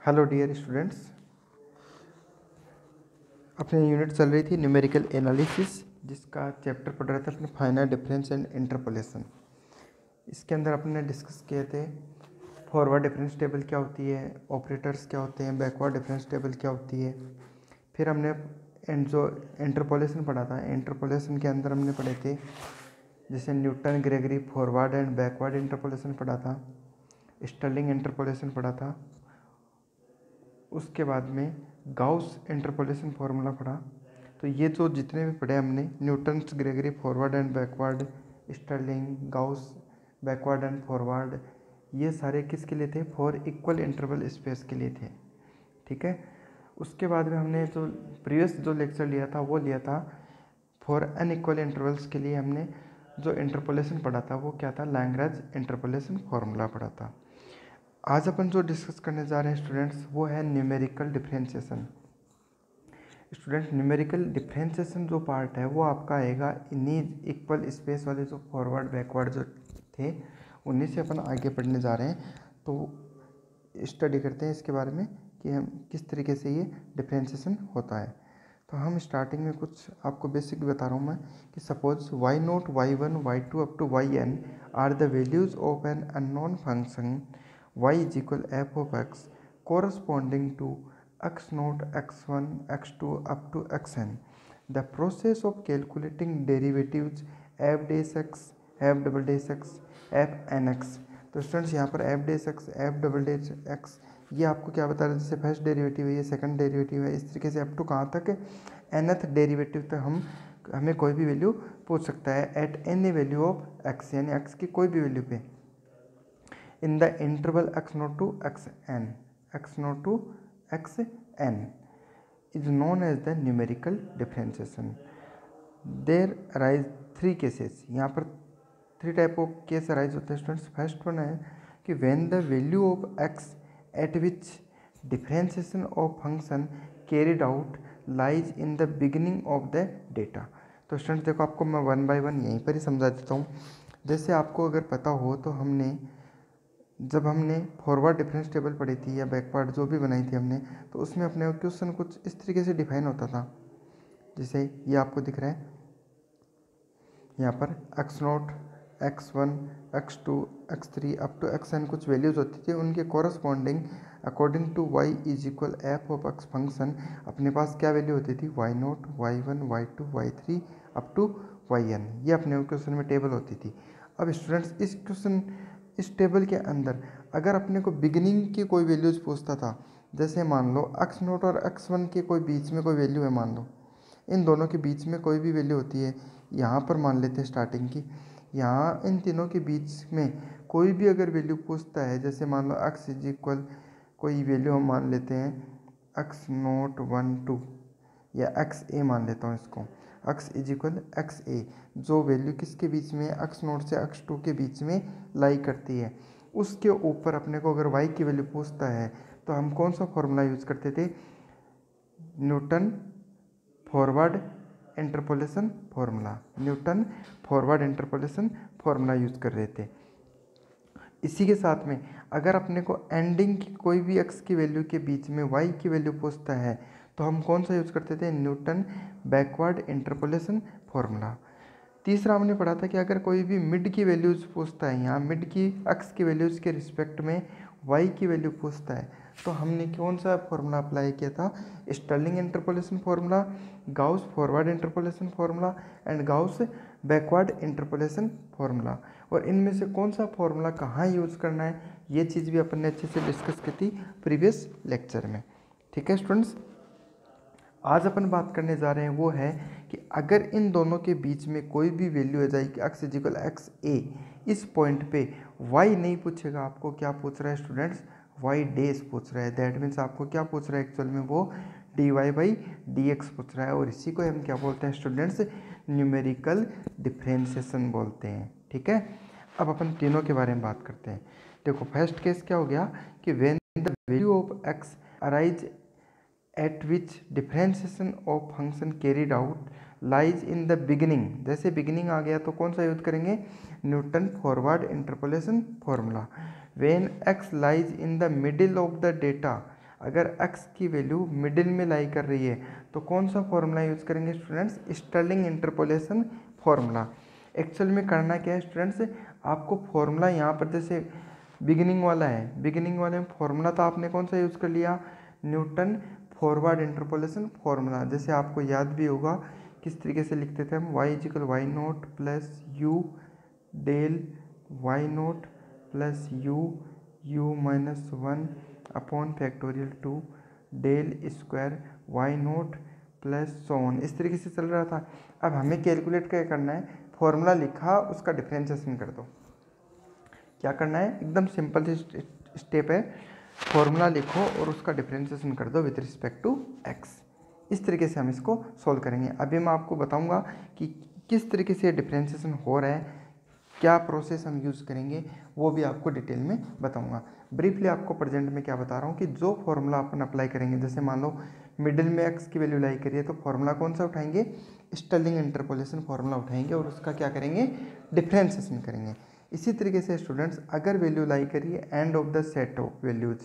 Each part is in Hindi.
हेलो डियर स्टूडेंट्स, अपनी यूनिट चल रही थी न्यूमेरिकल एनालिसिस, जिसका चैप्टर पढ़ रहा था अपने फाइनाइट डिफरेंस एंड इंटरपोलेशन। इसके अंदर अपने डिस्कस किए थे फॉरवर्ड डिफरेंस टेबल क्या होती है, ऑपरेटर्स क्या होते हैं, बैकवर्ड डिफरेंस टेबल क्या होती है। फिर हमने जो इंटरपोलेशन पढ़ा था, इंटरपोलेशन के अंदर हमने पढ़े थे जैसे Newton Gregory forward and backward interpolation पढ़ा था, स्टर्लिंग इंटरपोलेशन पढ़ा था। उसके बाद में गाउस इंटरपोलेशन फार्मूला पढ़ा। तो ये जो जितने भी पढ़े हमने, Newton's Gregory forward and backward, Stirling, Gauss backward and forward, ये सारे किसके लिए थे? फॉर इक्वल इंटरवल स्पेस के लिए थे। ठीक है। उसके बाद में हमने जो प्रीवियस जो लेक्चर लिया था वो लिया था फॉर अनइक्वल इंटरवल्स के लिए। हमने जो इंटरपोलेशन पढ़ा था वो क्या था? लैग्रेंज इंटरपोलेशन फार्मूला पढ़ा था। आज अपन जो डिस्कस करने जा रहे हैं स्टूडेंट्स, वो है numerical differentiation. Student, numerical differentiation जो पार्ट है वो आपका आएगा इन्हीं इक्वल स्पेस वाले जो फॉरवर्ड बैकवर्ड जो थे, उन्हीं से अपन आगे पढ़ने जा रहे हैं। तो स्टडी करते हैं इसके बारे में कि हम किस तरीके से ये डिफरेंशिएशन होता है। तो हम स्टार्टिंग में कुछ आपको बेसिक बता रहा हूँ मैं कि suppose y0, y1, y2 up to yn are the values of an unknown function y is equal f of x corresponding to x0, x1, x2 up to xn. The process of calculating derivatives f dash x, f double dash x, f nx. तो स्टूडेंट्स यहाँ पर f dash x, f double dash x ये आपको क्या बता रहे हैं? जैसे फर्स्ट डेरिवेटिव है, ये सेकंड डेरिवेटिव है, इस तरीके से अप टू कहाँ तक? nth डेरिवेटिव तक हमें कोई भी वैल्यू पूछ सकता है at any value of x, यानी x की कोई भी वैल्यू पे in the interval x0 to xn, x0 to xn is known as the numerical differentiation. There arise three cases. यहाँ पर three type of case arise होते हैं स्टूडेंट्स। फर्स्ट वन है कि when the value of x at which differentiation of function carried out lies in the beginning of the data. तो स्टूडेंट्स देखो, आपको मैं वन बाय वन यहीं पर ही समझा देता हूँ। जैसे आपको अगर पता हो तो जब हमने फॉरवर्ड डिफरेंस टेबल पढ़ी थी या बैकवर्ड जो भी बनाई थी हमने, तो उसमें अपने क्वेश्चन कुछ इस तरीके से डिफाइन होता था। जैसे ये आपको दिख रहा है यहाँ पर x0, x1, x2, x3 up to xn कुछ वैल्यूज होती थी, उनके corresponding according to y is equal f of x function अपने पास क्या वैल्यू होती थी? y0, y1, y2, y3 up to yn। ये अपने क्वेश्चन में टेबल होती थी। अब स्टूडेंट्स इस टेबल के अंदर अगर अपने को बिगिनिंग की कोई वैल्यूज पूछता था, जैसे मान लो x0 और x1 के कोई बीच में कोई वैल्यू है, मान लो इन दोनों के बीच में कोई भी वैल्यू होती है, यहाँ पर मान लेते हैं स्टार्टिंग की, यहाँ इन तीनों के बीच में कोई भी अगर वैल्यू पूछता है, जैसे मान लो x इज इक्वल कोई वैल्यू हम मान लेते हैं x0, 1, 2 या xa मान लेता हूँ इसको, x इज इक्वल xa, जो वैल्यू किसके बीच में? x0 से x2 के बीच में लाई करती है। उसके ऊपर अपने को अगर y की वैल्यू पूछता है तो हम कौन सा फॉर्मूला यूज़ करते थे? Newton forward interpolation formula, Newton forward interpolation formula use कर रहे थे। इसी के साथ में अगर अपने को एंडिंग की कोई भी x की वैल्यू के बीच में y की वैल्यू पूछता है तो हम कौन सा यूज़ करते थे? Newton backward interpolation formula. तीसरा हमने पढ़ा था कि अगर कोई भी मिड की वैल्यूज़ पूछता है, यहाँ मिड की x की वैल्यूज़ के रिस्पेक्ट में y की वैल्यू पूछता है, तो हमने कौन सा फॉर्मूला अप्लाई किया था? Stirling interpolation formula, Gauss forward interpolation formula and Gauss backward interpolation formula. और इनमें से कौन सा फॉर्मूला कहाँ यूज़ करना है, ये चीज़ भी अपन ने अच्छे से डिस्कस की थी प्रीवियस लेक्चर में। ठीक है स्टूडेंट्स, आज अपन बात करने जा रहे हैं वो है कि अगर इन दोनों के बीच में कोई भी वैल्यू आ जाएगी x इज इक्वल xa, इस पॉइंट पे y नहीं पूछेगा, आपको क्या पूछ रहा है स्टूडेंट्स? y डैश पूछ रहा है। दैट मीन्स आपको क्या पूछ रहा है एक्चुअल में? वो dy बाई dx पूछ रहा है, और इसी को हम क्या बोलते हैं स्टूडेंट्स? न्यूमेरिकल डिफरेंशिएशन बोलते हैं। ठीक है। अब अपन तीनों के बारे में बात करते हैं। देखो, फर्स्ट केस क्या हो गया कि when the value of x arise at which differentiation of function carried out lies in the beginning। जैसे बिगिनिंग आ गया तो कौन सा यूज करेंगे? Newton forward interpolation formula. when x lies in the middle of the data, अगर x की वैल्यू मिडिल में लाई कर रही है तो कौन सा फॉर्मूला यूज़ करेंगे students, Stirling interpolation formula. Actual में करना क्या है स्टूडेंट्स, आपको फॉर्मूला यहाँ पर जैसे बिगिनिंग वाला है, बिगिनिंग वाले में फॉर्मूला तो आपने कौन सा यूज़ कर लिया, न्यूटन फॉरवर्ड इंटरपोलेशन फॉर्मूला। जैसे आपको याद भी होगा किस तरीके से लिखते थे हम, y is equal y naught plus u del y naught plus u minus 1 upon factorial 2 del square y naught plus so on, इस तरीके से चल रहा था। अब हमें कैलकुलेट क्या करना है, फॉर्मूला लिखा उसका डिफरेंशिएशन कर दो। क्या करना है, एकदम सिंपल सी स्टेप है, फॉर्मूला लिखो और उसका डिफरेंशिएशन कर दो विथ रिस्पेक्ट टू एक्स। इस तरीके से हम इसको सॉल्व करेंगे। अभी मैं आपको बताऊंगा कि किस तरीके से डिफरेंशिएशन हो रहा है, क्या प्रोसेस हम यूज़ करेंगे, वो भी आपको डिटेल में बताऊंगा। ब्रीफली आपको प्रेजेंट में क्या बता रहा हूँ कि जो फॉर्मूला अपन अप्लाई करेंगे, जैसे मान लो मिडिल में एक्स की वैल्यू लाई करिए तो फॉर्मूला कौन सा उठाएंगे, स्टर्लिंग इंटरपोलेशन फॉर्मूला उठाएंगे और उसका क्या करेंगे, डिफरेंशिएशन करेंगे। इसी तरीके से स्टूडेंट्स अगर वैल्यू लाई करिए end of the set of values,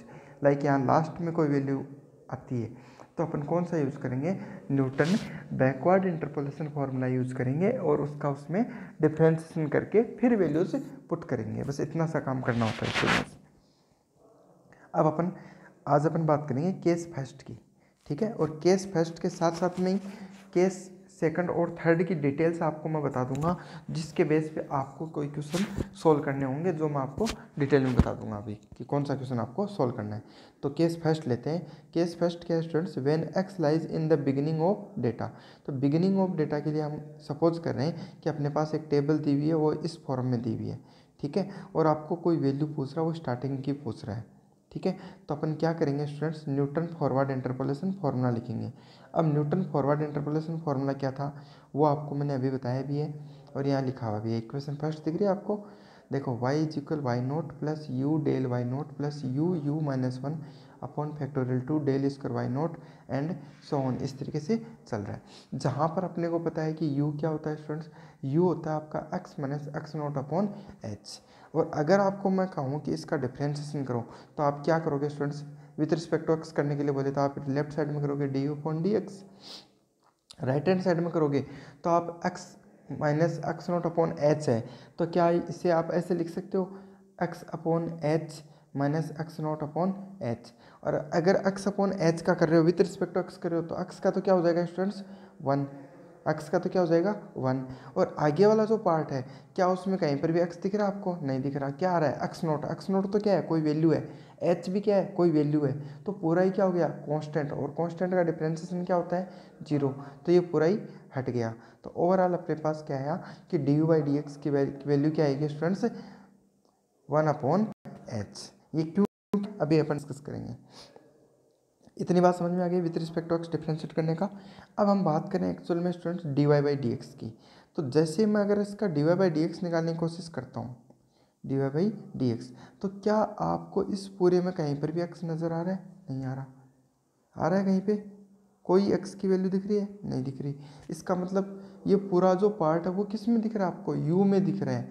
like यहाँ लास्ट में कोई वैल्यू आती है तो अपन कौन सा यूज़ करेंगे, Newton backward interpolation formula use करेंगे और उसका उसमें डिफरेंशिएशन करके फिर वैल्यूज पुट करेंगे। बस इतना सा काम करना होता है स्टूडेंट्स। अब आज अपन बात करेंगे केस फर्स्ट की, ठीक है। और केस फर्स्ट के साथ साथ में केस सेकंड और थर्ड की डिटेल्स आपको मैं बता दूंगा, जिसके बेस पे आपको कोई क्वेश्चन सोल्व करने होंगे, जो मैं आपको डिटेल में बता दूंगा अभी कि कौन सा क्वेश्चन आपको सोल्व करना है। तो केस फर्स्ट लेते हैं। केस फर्स्ट क्या है students, when x lies in the beginning of data. तो बिगिनिंग ऑफ डेटा के लिए हम सपोज कर रहे हैं कि अपने पास एक टेबल दी हुई है, वो इस फॉर्म में दी हुई है, ठीक है, और आपको कोई वैल्यू पूछ रहा है, वो स्टार्टिंग की पूछ रहा है, ठीक है। तो अपन क्या करेंगे students, Newton forward interpolation formula लिखेंगे। अब न्यूटन फॉरवर्ड इंटरपोलेशन फार्मूला क्या था वो आपको मैंने अभी बताया भी है और यहाँ लिखा हुआ भी है। इक्वेशन फर्स्ट दिख रही है आपको, देखो y is equal y naught plus u del y naught plus u minus 1 upon factorial 2 del square y naught and so on, इस तरीके से चल रहा है। जहाँ पर अपने को पता है कि u क्या होता है स्टूडेंट्स, u होता है आपका x minus x naught upon H. और अगर आपको मैं कहूँ कि इसका डिफ्रेंशिएशन करो तो आप क्या करोगे students, with respect to x करने के लिए बोले तो आप लेफ्ट साइड में करोगे D U upon D x, right hand side में करोगे तो आप x minus x naught upon H है, तो क्या इसे आप ऐसे लिख सकते हो x upon H minus x naught upon H. और अगर x अपॉन एच का कर रहे हो विथ रिस्पेक्ट टू x कर रहे हो तो x का तो क्या हो जाएगा स्टूडेंट्स 1, x का तो क्या हो जाएगा 1। और आगे वाला जो पार्ट है क्या उसमें कहीं पर भी x दिख रहा है आपको, नहीं दिख रहा। क्या आ रहा है एक्स नोट तो क्या है, कोई वैल्यू है, h भी क्या है, कोई वैल्यू है, तो पूरा ही क्या हो गया कांस्टेंट, और कांस्टेंट का डिफरेंशिएशन क्या होता है 0, तो ये पूरा ही हट गया। तो ओवरऑल अपने पास क्या आया कि D you by D x की वैल्यू क्या आएगी स्टूडेंट्स 1 अपॉन एच। ये क्यों अभी अपन डिस्कस करेंगे। इतनी बात समझ में आ गई with respect to x differentiate करने का। अब हम बात करें एक्चुअल में students d Y by D x की। तो जैसे मैं अगर इसका d Y by D x निकालने की कोशिश करता हूँ, d Y by D x, तो क्या आपको इस पूरे में कहीं पर भी एक्स नज़र आ रहा है, नहीं आ रहा, आ रहा है कहीं पे कोई एक्स की वैल्यू दिख रही है, नहीं दिख रही। इसका मतलब ये पूरा जो पार्ट है वो किस में दिख रहा है आपको, यू में दिख रहा है।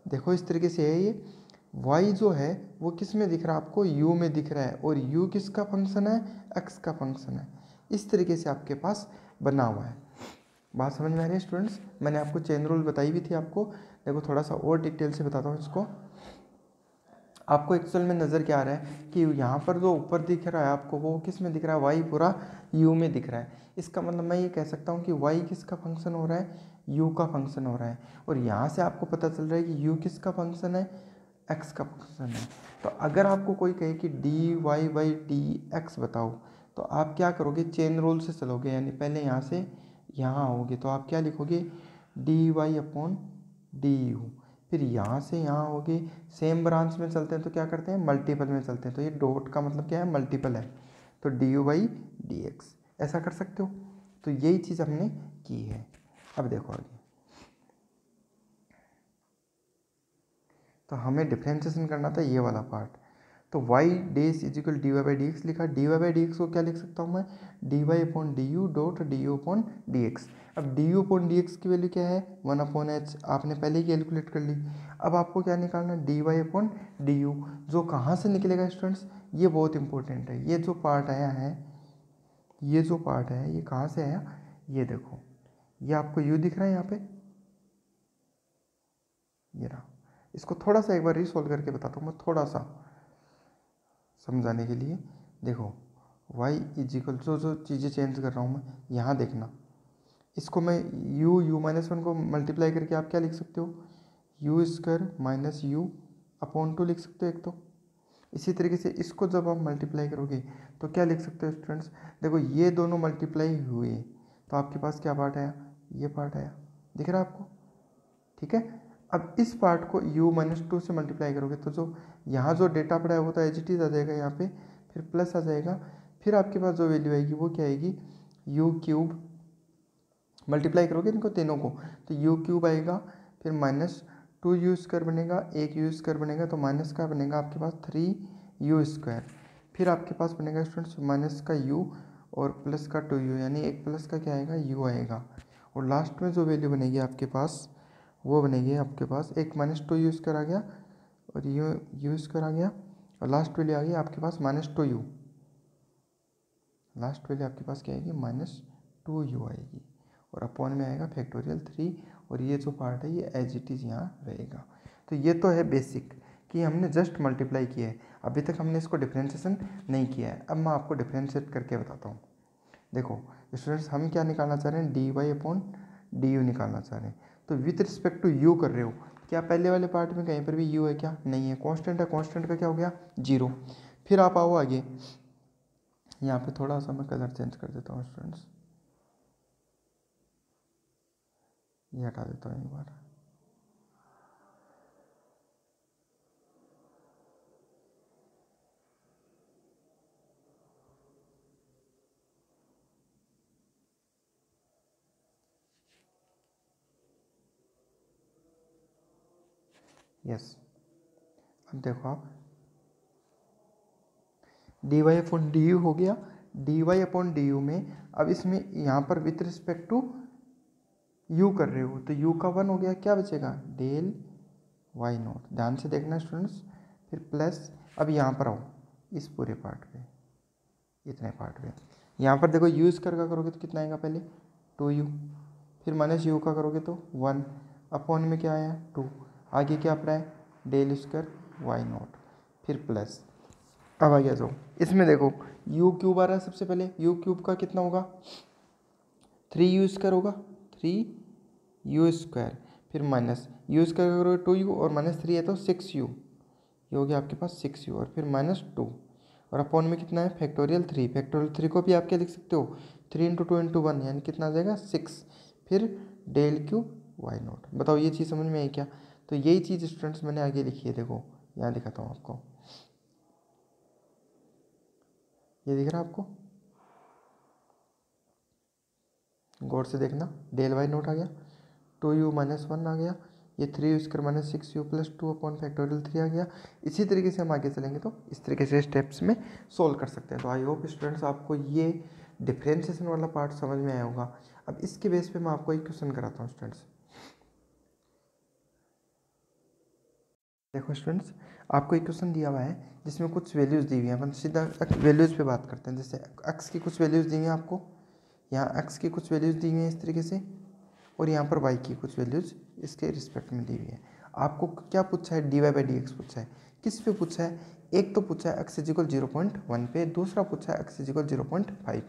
देखो इस तरीके से है ये, y जो है वो किस में दिख रहा है आपको, u में दिख रहा है, और u किसका फंक्शन है, x का फंक्शन है। इस तरीके से आपके पास बना हुआ है। बात समझ में आ रही है स्टूडेंट्स। मैंने आपको चेन रूल बताई भी थी आपको, देखो थोड़ा सा और डिटेल से बताता हूँ इसको। आपको एक्चुअल में नज़र क्या आ रहा है कि यहाँ पर जो ऊपर दिख रहा है आपको वो किस में दिख रहा है, y पूरा u में दिख रहा है। इसका मतलब मैं ये कह सकता हूँ कि y किसका फंक्शन हो रहा है, u का फंक्शन हो रहा है। और यहाँ से आपको पता चल रहा है कि u किसका फंक्शन है, x का फंक्शन है। तो अगर आपको कोई कहे कि d Y by D x बताओ तो आप क्या करोगे, चेन रूल से चलोगे, यानी पहले यहाँ से यहाँ आओगे तो आप क्या लिखोगे d Y upon D u, फिर यहाँ से यहाँ होगे, सेम ब्रांच में चलते हैं तो क्या करते हैं मल्टीपल में चलते हैं, तो ये डॉट का मतलब क्या है मल्टीपल है, तो D you by D x ऐसा कर सकते हो। तो यही चीज़ हमने की है। अब देखो आगे, तो हमें डिफ्रेंशिएशन करना था ये वाला पार्ट, तो Y dash is equal D Y by D X लिखा। D Y by D X को क्या लिख सकता हूँ मैं, D Y upon D U dot D U upon D X. अब D U upon D x की वैल्यू क्या है, 1/h, आपने पहले ही कैलकुलेट कर ली। अब आपको क्या निकालना है, d Y upon D u, जो कहाँ से निकलेगा स्टूडेंट्स, ये बहुत इंपॉर्टेंट है। ये जो पार्ट आया है, ये जो पार्ट है ये कहाँ से आया, ये देखो, ये आपको यू दिख रहा है यहाँ पे, ये रहा। इसको थोड़ा सा एक बार रीसॉल्व करके बताता हूँ मैं, थोड़ा सा समझाने के लिए। देखो y इज इक्वल, जो चीज़ें चेंज कर रहा हूँ मैं, यहाँ देखना, इसको मैं u-1 को मल्टीप्लाई करके आप क्या लिख सकते हो, you square minus you upon 2 लिख सकते हो एक तो। इसी तरीके से इसको जब आप मल्टीप्लाई करोगे तो क्या लिख सकते हो स्टूडेंट्स, देखो ये दोनों मल्टीप्लाई हुए तो आपके पास क्या पार्ट आया, ये पार्ट आया, दिख रहा है आपको, ठीक है। अब इस पार्ट को u-2 से मल्टीप्लाई करोगे तो जो यहाँ जो डेटा पड़ा है वो तो एज इट इज़ आ जाएगा यहाँ पे, फिर प्लस आ जाएगा, फिर आपके पास जो वैल्यू आएगी वो क्या आएगी, यू क्यूब, मल्टीप्लाई करोगे इनको तीनों को तो यू क्यूब आएगा, फिर माइनस 2u स्क्वायर बनेगा, एक यू स्क्वायर बनेगा तो माइनस का बनेगा आपके पास 3u स्क्वायर, फिर आपके पास बनेगा स्टूडेंट्स माइनस का u और प्लस का 2u, यानी एक प्लस का क्या आएगा, u आएगा। और लास्ट में जो वैल्यू बनेगी आपके पास वो बनेगी आपके पास एक माइनस 2u स्क्वायर आ गया और यू स्क्वायर आ गया, और लास्ट वैल्यू आ गई आपके पास -2u, लास्ट वैल्यू आपके पास क्या आएगी, -2u आएगी, और अपॉन में आएगा फैक्टोरियल 3, और ये जो पार्ट है ये एज इट इज़ यहाँ रहेगा। तो ये तो है बेसिक कि हमने जस्ट मल्टीप्लाई किया है, अभी तक हमने इसको डिफ्रेंशिएशन नहीं किया है। अब मैं आपको डिफ्रेंशिएट करके बताता हूँ। देखो स्टूडेंट्स, हम क्या निकालना चाह रहे हैं, d Y upon D u निकालना चाह रहे हैं। तो विथ रिस्पेक्ट टू यू कर रहे हो, क्या पहले वाले पार्ट में कहीं पर भी यू है क्या, नहीं है, कांस्टेंट है, कांस्टेंट का क्या हो गया 0। फिर आप आओ आगे, यहाँ पे थोड़ा सा मैं कलर चेंज कर देता हूँ स्टूडेंट्स, ये हटा देता हूँ एक बार। यस, अब देखो आप, d Y upon D u हो गया, d Y upon D u में अब इसमें यहाँ पर विथ रिस्पेक्ट टू यू कर रहे हो तो यू का 1 हो गया, क्या बचेगा, डेल वाई नॉट, ध्यान से देखना स्टूडेंट्स, फिर प्लस, अब यहाँ पर आओ इस पूरे पार्ट पे, इतने पार्ट पे, यहाँ पर देखो यू स्क्वायर का करोगे तो कितना आएगा, पहले 2u, फिर माइनस यू का करोगे तो 1, अपॉन में क्या आया 2, आगे क्या पड़ा है, डेल स्क्वायर वाई नॉट, फिर प्लस। अब आ गया जो इसमें देखो यू क्यूब आ रहा है, सबसे पहले यू क्यूब का कितना होगा, 3u स्क्वायर होगा, 3u स्क्वायर, फिर माइनस यू स्क्वायर करोगे 2u और -3 है तो 6u, ये हो गया आपके पास 6u, और फिर -2, और अपॉन में कितना है, फैक्टोरियल 3, फैक्टोरियल 3 को भी आप क्या लिख सकते हो, 3 × 2 × 1 यानी कितना आ जाएगा 6, फिर डेल क्यूब वाई नॉट। बताओ ये चीज़ समझ में आई क्या, तो यही चीज़ स्टूडेंट्स मैंने आगे लिखी है, देखो यहाँ दिखाता हूँ आपको, ये दिख रहा है आपको, गौर से देखना, डेल वाई नोट आ गया, 2u - 1 आ गया, ये 3u square -6u + 2 upon factorial 3 आ गया। इसी तरीके से हम आगे चलेंगे तो इस तरीके से स्टेप्स में सोल्व कर सकते हैं। तो आई होप स्टूडेंट्स आपको ये डिफ्रेंशिएशन वाला पार्ट समझ में आया होगा। अब इसके बेस पे मैं आपको एक क्वेश्चन कराता हूँ स्टूडेंट्स। देखो स्टूडेंट्स, आपको एक क्वेश्चन दिया हुआ है जिसमें कुछ वैल्यूज़ दी हुई हैं, अपन सीधा वैल्यूज़ पे बात करते हैं। जैसे एक्स की कुछ वैल्यूज़ दी हुई हैं आपको, यहाँ एक्स की कुछ वैल्यूज़ दी हुई हैं इस तरीके से, और यहाँ पर वाई की कुछ वैल्यूज़ इसके रिस्पेक्ट में दी हुई है। आपको क्या पूछा है, d Y by D x पूछा है, किस पे पूछा है, एक तो पूछा है एक्स इज इक्वल 0.1 पे, दूसरा पूछा है एक्स इज इक्वल 0.5।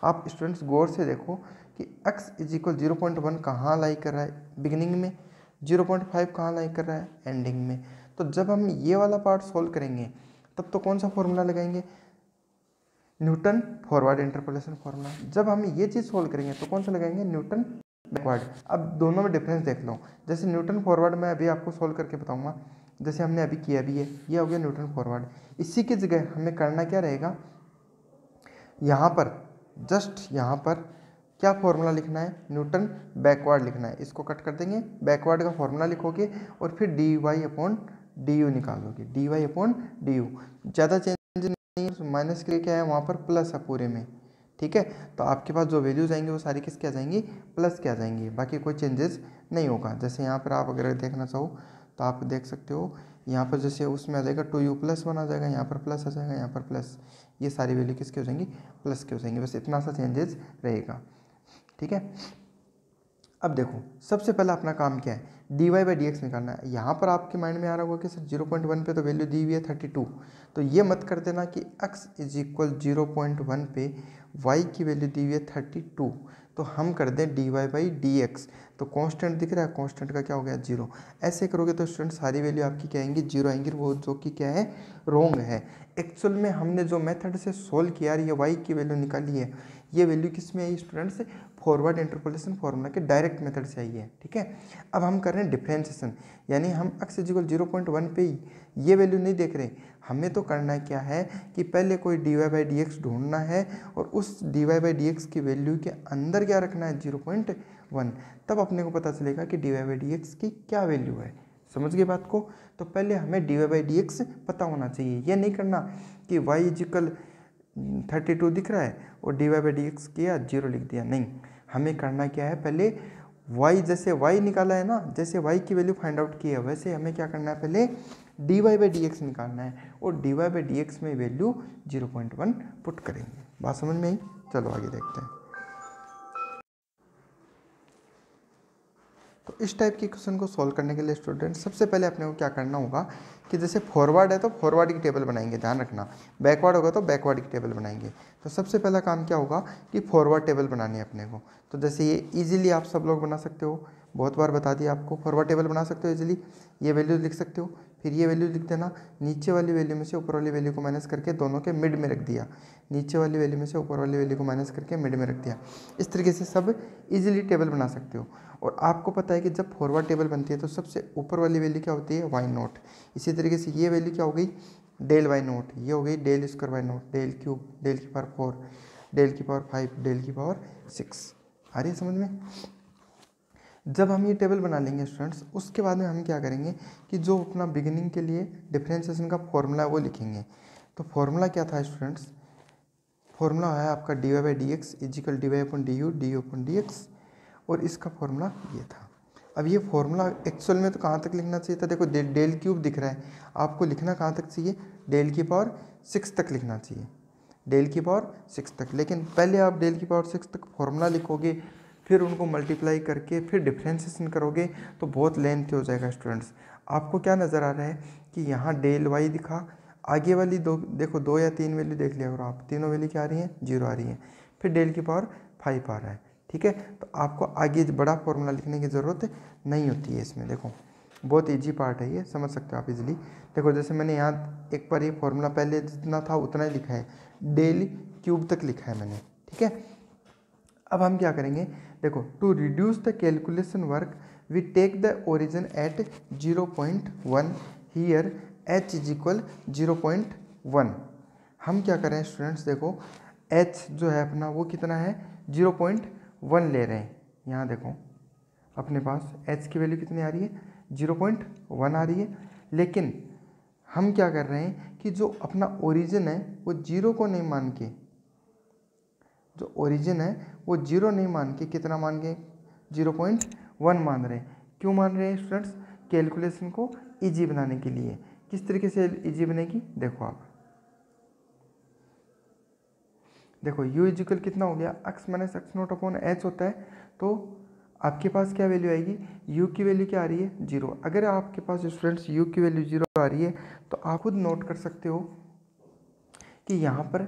आप स्टूडेंट्स गौर से देखो कि एक्स इज इक्वल 0.1 कहाँ लाई कर रहा है, बिगिनिंग में, 0.5 कहाँ लाई कर रहा है, एंडिंग में। तो जब हम ये वाला पार्ट सोल्व करेंगे तब तो कौन सा फॉर्मूला लगाएंगे, न्यूटन फॉरवर्ड इंटरपोलेशन फार्मूला। जब हम ये चीज़ सोल्व करेंगे तो कौन सा लगाएंगे, न्यूटन बैकवर्ड। अब दोनों में डिफरेंस देख लो, जैसे न्यूटन फॉरवर्ड मैं अभी आपको सोल्व करके बताऊंगा, जैसे हमने अभी किया भी है, ये हो गया न्यूटन फॉरवर्ड। इसी की जगह हमें करना क्या रहेगा, यहाँ पर जस्ट यहाँ पर क्या फॉर्मूला लिखना है, न्यूटन बैकवर्ड लिखना है। इसको कट कर देंगे, बैकवर्ड का फॉर्मूला लिखोगे और फिर d Y upon D u निकालोगे, d Y upon D u. ज़्यादा चेंज नहीं है, माइनस के लिए क्या है वहाँ पर प्लस है पूरे में, ठीक है। तो आपके पास जो वैल्यूज आएंगी वो सारी किसके आ जाएंगी, प्लस के आ जाएंगी, बाकी कोई चेंजेस नहीं होगा। जैसे यहाँ पर आप अगर देखना चाहो तो आप देख सकते हो, यहाँ पर जैसे उसमें आ जाएगा 2u+1 आ जाएगा, यहाँ पर प्लस आ जाएगा, यहाँ पर प्लस, ये सारी वैल्यू किसकी हो जाएंगी, प्लस की हो जाएंगी। बस इतना सा चेंजेस रहेगा, ठीक है। अब देखो सबसे पहला अपना काम क्या है, d Y by D x निकालना है। यहाँ पर आपके माइंड में आ रहा होगा कि सर 0.1 पे तो वैल्यू दी हुई है 32, तो ये मत कर देना कि x इज इक्वल 0.1 पे y की वैल्यू दी हुई है 32, तो हम कर दें d Y by D x, तो कांस्टेंट दिख रहा है, कांस्टेंट का क्या हो गया 0। ऐसे करोगे तो स्टूडेंट सारी वैल्यू आपकी क्या आएंगी, 0 आएंगी, वो जो कि क्या है रॉन्ग है। एक्चुअल में हमने जो मेथड से सोल्व किया ये y की वैल्यू निकाली है, ये वैल्यू किस में आई स्टूडेंट्स, फॉरवर्ड इंटरपोलेशन फॉर्मूला के डायरेक्ट मेथड से आई है, ठीक है। अब हम कर रहे हैं डिफ्रेंशिएशन, यानी हम x इक्वल 0.1 पे ही ये वैल्यू नहीं देख रहे, हमें तो करना क्या है कि पहले कोई d Y by D x ढूंढना है और उस d Y by D x की वैल्यू के अंदर क्या रखना है 0.1, तब अपने को पता चलेगा कि d Y by D x की क्या वैल्यू है। समझ गए बात को। तो पहले हमें d Y by D x पता होना चाहिए, ये नहीं करना कि y इक्वल 32 दिख रहा है और d Y by D x किया 0 लिख दिया, नहीं। हमें करना क्या है, पहले y, जैसे y निकाला है ना, जैसे y की वैल्यू फाइंड आउट की है, वैसे हमें क्या करना है, पहले d Y by D x निकालना है और d Y by D x में वैल्यू 0.1 पुट करेंगे। बात समझ में आई, चलो आगे देखते हैं। तो इस टाइप के क्वेश्चन को सॉल्व करने के लिए स्टूडेंट सबसे पहले अपने को क्या करना होगा कि जैसे फॉरवर्ड है तो फॉरवर्ड की टेबल बनाएंगे, ध्यान रखना, बैकवर्ड होगा तो बैकवर्ड की टेबल बनाएंगे। तो सबसे पहला काम क्या होगा कि फॉरवर्ड टेबल बनानी है अपने को। तो जैसे ये इजीली आप सब लोग बना सकते हो, बहुत बार बता दिया आपको, फॉरवर्ड टेबल बना सकते हो इजीली। ये वैल्यू लिख सकते हो, फिर ये वैल्यू लिख देना, नीचे वाली वैल्यू में से ऊपर वाली वैल्यू को माइनस करके दोनों के मिड में रख दिया, नीचे वाली वैल्यू में से ऊपर वाली वैल्यू को माइनस करके मिड में रख दिया। इस तरीके से सब इजीली टेबल बना सकते हो। और आपको पता है कि जब फॉरवर्ड टेबल बनती है तो सबसे ऊपर वाली वैल्यू क्या होती है, वाई नोट। इसी तरीके से ये वैल्यू क्या हो गई, डेल वाई नोट, ये हो गई del square y naught, del cube, del की पावर 4, डेल की पावर 5, डेल की पावर 6। आ रही है समझ में। जब हम ये टेबल बना लेंगे स्टूडेंट्स, उसके बाद में हम क्या करेंगे कि जो अपना बिगिनिंग के लिए डिफरेंशिएशन का फॉर्मूला है वो लिखेंगे। तो फॉर्मूला क्या था स्टूडेंट्स, फॉर्मूला है आपका d Y by D x equal d y upon d u, d u upon d x, और इसका फॉर्मूला ये था। अब ये फॉर्मूला एक्चुअल में तो कहाँ तक लिखना चाहिए था, देखो डेल क्यूब दिख रहा है, आपको लिखना कहाँ तक चाहिए, डेल की पावर 6 तक लिखना चाहिए, डेल की पावर 6 तक। लेकिन पहले आप डेल की पावर 6 तक फॉर्मूला लिखोगे, फिर उनको मल्टीप्लाई करके फिर डिफ्रेंशिएशन करोगे तो बहुत लेंथी हो जाएगा स्टूडेंट्स। आपको क्या नज़र आ रहा है कि यहाँ डेल वाई दिखा, आगे वाली दो देखो 2 या 3 वैल्यू देख लिया और आप तीनों वैल्यू क्या आ रही हैं, 0 आ रही हैं, फिर डेल की पावर 5 आ रहा है, ठीक है। तो आपको आगे बड़ा फॉर्मूला लिखने की ज़रूरत नहीं होती है इसमें। देखो बहुत इजी पार्ट है ये, समझ सकते हो आप इजीली। देखो जैसे मैंने यहाँ एक बार ये फॉर्मूला पहले जितना था उतना ही लिखा है, डेल क्यूब तक लिखा है मैंने, ठीक है। अब हम क्या करेंगे, देखो to reduce the calculation work we take the origin at 0.1 here h is equal 0.1। हम क्या करें स्टूडेंट्स, देखो h जो है अपना वो कितना है 0.1 ले रहे हैं। यहाँ देखो अपने पास h की वैल्यू कितनी आ रही है, 0.1 आ रही है। लेकिन हम क्या कर रहे हैं कि जो अपना ओरिजिन है वो 0 को नहीं मान के, जो ओरिजिन है वो 0 नहीं मान के कितना मान के 0.1 मान रहे हैं। क्यों मान रहे हैं स्टूडेंट्स, कैलकुलेशन को इजी बनाने के लिए। किस तरीके से इजी बनेगी, देखो आप देखो u इजिकल कितना हो गया, x minus x naught upon H होता है। तो आपके पास क्या वैल्यू आएगी, u की वैल्यू क्या आ रही है 0। अगर आपके पास स्टूडेंट्स u की वैल्यू 0 आ रही है तो आप खुद नोट कर सकते हो कि यहाँ पर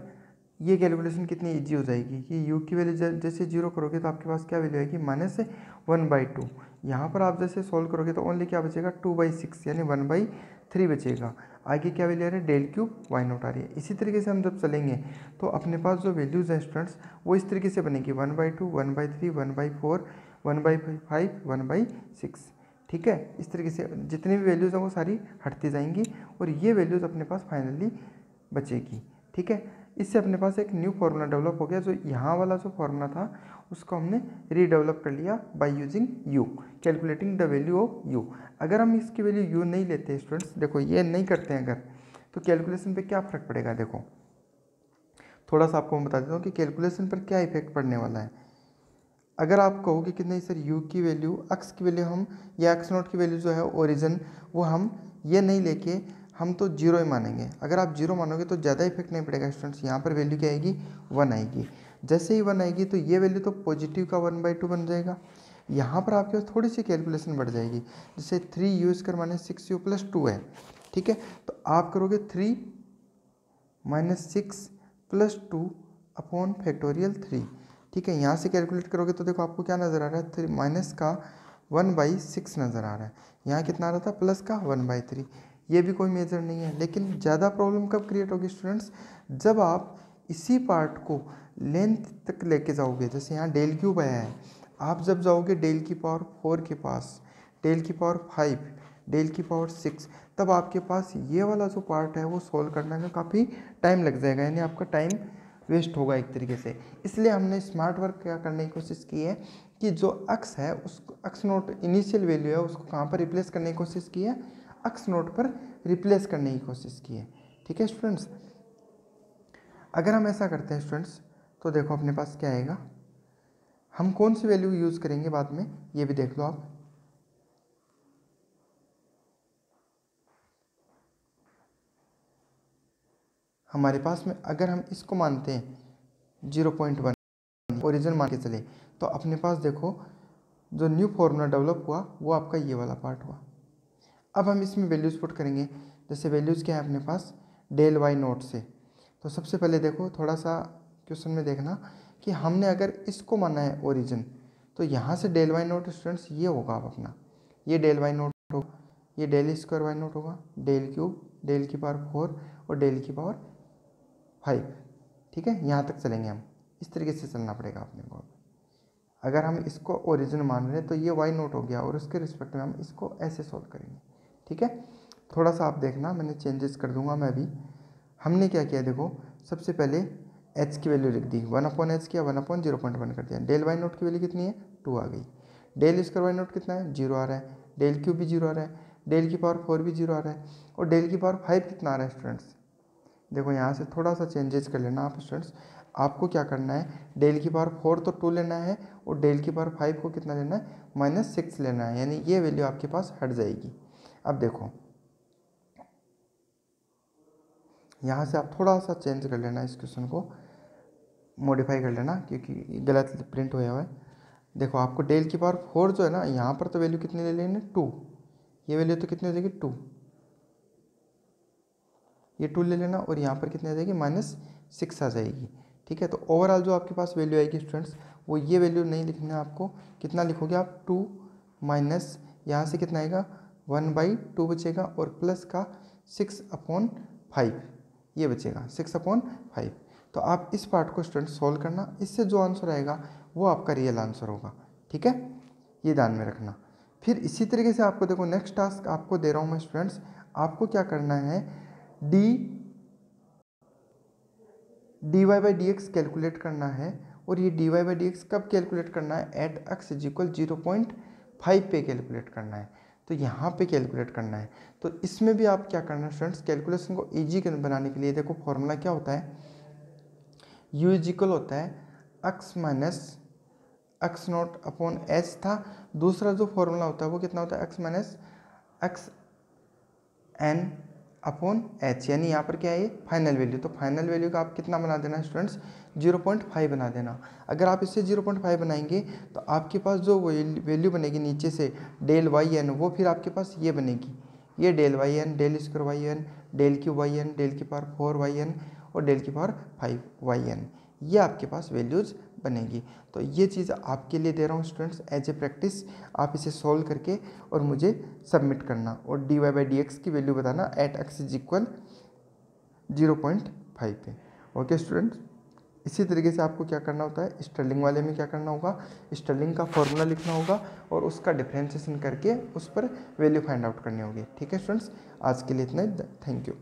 ये कैलकुलेशन कितनी इजी हो जाएगी कि u की वैल्यू जैसे 0 करोगे तो आपके पास क्या वैल्यू आएगी -1/2। यहाँ पर आप जैसे सोल्व करोगे तो ओनली क्या बचेगा 2/6 यानी 1/3 बचेगा। आगे क्या वैल्यू आ रही है, डेल क्यूब वाई नोट आ रही है। इसी तरीके से हम जब चलेंगे तो अपने पास जो वैल्यूज़ हैं स्टूडेंट्स वो इस तरीके से बनेगी 1/2, 1/3, 1/4, 1/5, 1/6, ठीक है। इस तरीके से जितनी भी वैल्यूज़ हैं वो सारी हटती जाएंगी और ये वैल्यूज़ अपने पास फाइनली बचेगी, ठीक है। इससे अपने पास एक न्यू फार्मूला डेवलप हो गया। जो यहाँ वाला जो फार्मूला था उसको हमने रीडेवलप कर लिया by using you, calculating the value of you. अगर हम इसकी वैल्यू यू नहीं लेते स्टूडेंट्स, देखो ये नहीं करते हैं अगर, तो कैलकुलेशन पे क्या फ़र्क पड़ेगा। देखो थोड़ा सा आपको मैं बता देता हूँ कि कैलकुलेशन पर क्या इफेक्ट पड़ने वाला है। अगर आप कहोगे कि नहीं सर यू की वैल्यू, एक्स की वैल्यू हम, या एक्स नोट की वैल्यू जो है ओरिजिन, वो हम ये नहीं लेके हम तो जीरो ही मानेंगे। अगर आप जीरो मानोगे तो ज़्यादा इफेक्ट नहीं पड़ेगा स्टूडेंट्स। यहाँ पर वैल्यू क्या आएगी, 1 आएगी। जैसे ही 1 आएगी तो ये वैल्यू तो पॉजिटिव का 1/2 बन जाएगा। यहाँ पर आपके पास थोड़ी सी कैलकुलेशन बढ़ जाएगी। जैसे 3u² माइनस 6u प्लस 2 है, ठीक है, तो आप करोगे 3 माइनस 6 प्लस 2 अपॉन फैक्टोरियल 3, ठीक है। यहाँ से कैलकुलेट करोगे तो देखो आपको क्या नज़र आ रहा है, 3 माइनस का 1/6 नज़र आ रहा है। यहाँ कितना आ रहा था, प्लस का 1/3। ये भी कोई मेजर नहीं है। लेकिन ज़्यादा प्रॉब्लम कब क्रिएट होगी स्टूडेंट्स, जब आप इसी पार्ट को लेंथ तक लेके जाओगे। जैसे यहाँ डेल क्यूब आया है, आप जब जाओगे डेल की पावर 4 के पास, डेल की पावर 5, डेल की पावर 6, तब आपके पास ये वाला जो पार्ट है वो सोल्व करने में काफ़ी टाइम लग जाएगा, यानी आपका टाइम वेस्ट होगा एक तरीके से। इसलिए हमने स्मार्ट वर्क क्या करने की कोशिश की है कि जो अक्स है, उस अक्स नोट इनिशियल वैल्यू है उसको कहाँ पर रिप्लेस करने की कोशिश की है, अक्स नोट पर रिप्लेस करने की कोशिश की है, ठीक है स्टूडेंट्स। अगर हम ऐसा करते हैं स्टूडेंट्स तो देखो अपने पास क्या आएगा, हम कौन सी वैल्यू यूज़ करेंगे बाद में ये भी देख लो आप। हमारे पास में अगर हम इसको मानते हैं 0.1 ओरिजिन मान के चले, तो अपने पास देखो जो न्यू फार्मूला डेवलप हुआ वो आपका ये वाला पार्ट हुआ। अब हम इसमें वैल्यूज़ पुट करेंगे। जैसे वैल्यूज़ क्या है अपने पास, डेल वाई नोट से। तो सबसे पहले देखो थोड़ा सा क्वेश्चन में देखना कि हमने अगर इसको माना है ओरिजिन, तो यहाँ से डेल वाई नोट स्टूडेंट्स ये होगा अब अपना, ये डेल वाई नोट होगा, ये डेल स्क्वायर वाई नोट होगा, डेल क्यूब, डेल की पावर 4 और डेल की पावर 5, ठीक है। यहाँ तक चलेंगे हम, इस तरीके से चलना पड़ेगा अपने को। अगर हम इसको ओरिजिन मान रहे हैं तो ये वाई नोट हो गया और उसके रिस्पेक्ट में हम इसको ऐसे सॉल्व करेंगे, ठीक है। थोड़ा सा आप देखना, मैंने चेंजेस कर दूंगा मैं अभी। हमने क्या किया देखो, सबसे पहले एच की वैल्यू लिख दी, 1/h किया, 1/0.1 कर दिया। डेल वाई नोट की वैल्यू कितनी है, 2 आ गई। डेल स्क्वायर वाई नोट कितना है, 0 आ रहा है। डेल क्यूब भी 0 आ रहा है, डेल की पावर 4 भी 0 आ रहा है, और डेल की पावर 5 कितना आ रहा है स्टूडेंट्स। देखो यहाँ से थोड़ा सा चेंजेस कर लेना आप स्टूडेंट्स। आपको क्या करना है, डेल की पावर 4 तो 2 लेना है, और डेल की पावर 5 को कितना लेना है, -6 लेना है, यानी ये वैल्यू आपके पास हट जाएगी। अब देखो यहाँ से आप थोड़ा सा चेंज कर लेना, इस क्वेश्चन को मॉडिफाई कर लेना क्योंकि गलत प्रिंट हुआ है। देखो आपको डेल की पावर 4 जो है ना, यहाँ पर तो वैल्यू कितनी ले लेनी, 2, ये वैल्यू तो कितनी हो जाएगी, 2, ये 2 ले लेना, और यहाँ पर कितनी आ जाएगी, -6 आ जाएगी, ठीक है। तो ओवरऑल जो आपके पास वैल्यू आएगी स्टूडेंट्स, वो ये वैल्यू नहीं लिखना है आपको। कितना लिखोगे आप, 2 माइनस यहाँ से कितना आएगा, 1/2 बचेगा, और प्लस का 6/5 ये बचेगा, 6/5। तो आप इस पार्ट को स्टूडेंट सॉल्व करना, इससे जो आंसर आएगा वो आपका रियल आंसर होगा, ठीक है, ये ध्यान में रखना। फिर इसी तरीके से आपको देखो नेक्स्ट टास्क आपको दे रहा हूँ मैं स्टूडेंट्स, आपको क्या करना है, dy/dx कैलकुलेट करना है। और ये dy/dx कब कैलकुलेट करना है, एट x = 0.5 पे कैलकुलेट करना है। तो यहाँ पे कैलकुलेट करना है। तो इसमें भी आप क्या करना है स्टूडेंट्स, कैलकुलेशन को ईजी बनाने के लिए देखो फॉर्मूला क्या होता है, u = होता है x minus x naught upon h था। दूसरा जो फॉर्मूला होता है वो कितना होता है, x minus x n upon h, यानी यहाँ पर क्या है, ये फाइनल वैल्यू। तो फाइनल वैल्यू का आप कितना बना देना स्टूडेंट्स, 0.5 बना देना। अगर आप इससे 0.5 बनाएंगे तो आपके पास जो वैल्यू बनेगी नीचे से डेल वाई एन, वो फिर आपके पास ये बनेगी, ये del y n, del square y n, del cube y n, del की पावर 4 वाई एन और डेल की पावर 5 वाई एन, ये आपके पास वैल्यूज़ बनेगी। तो ये चीज़ आपके लिए दे रहा हूँ स्टूडेंट्स एज ए प्रैक्टिस। आप इसे सॉल्व करके और मुझे सबमिट करना, और dy/dx की वैल्यू बताना एट x = 0.5 पे। ओके स्टूडेंट्स, इसी तरीके से आपको क्या करना होता है, स्टर्लिंग वाले में क्या करना होगा, स्टर्लिंग का फॉर्मूला लिखना होगा और उसका डिफ्रेंशिएशन करके उस पर वैल्यू फाइंड आउट करनी होगी, ठीक है स्टूडेंट्स। आज के लिए इतना ही, थैंक यू।